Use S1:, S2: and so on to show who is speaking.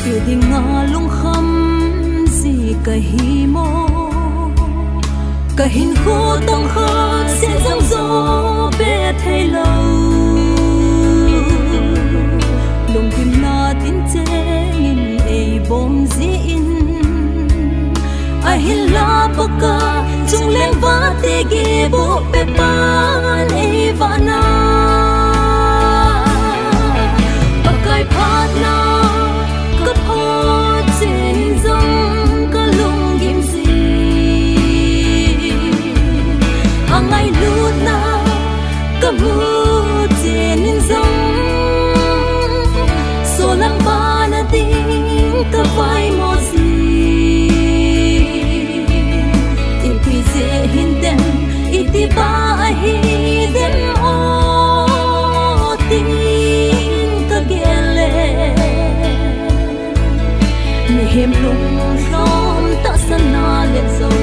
S1: yêu thì ngã lung khăm gì cả hi mô cả hình khô tâm khát sẽ dâng dỗ bé thay lâu lung tim na tin che in ei bom zin ai hin la baka chung len va te ge bo pe pan ei va na pakai phat na ka pho chen zong ka lung gim si angai lut na ka mu chen zong so lang ba na ding ka vai mo si hinden iti ba hi dem o tin ka gele mi hem lung rom ta sana le so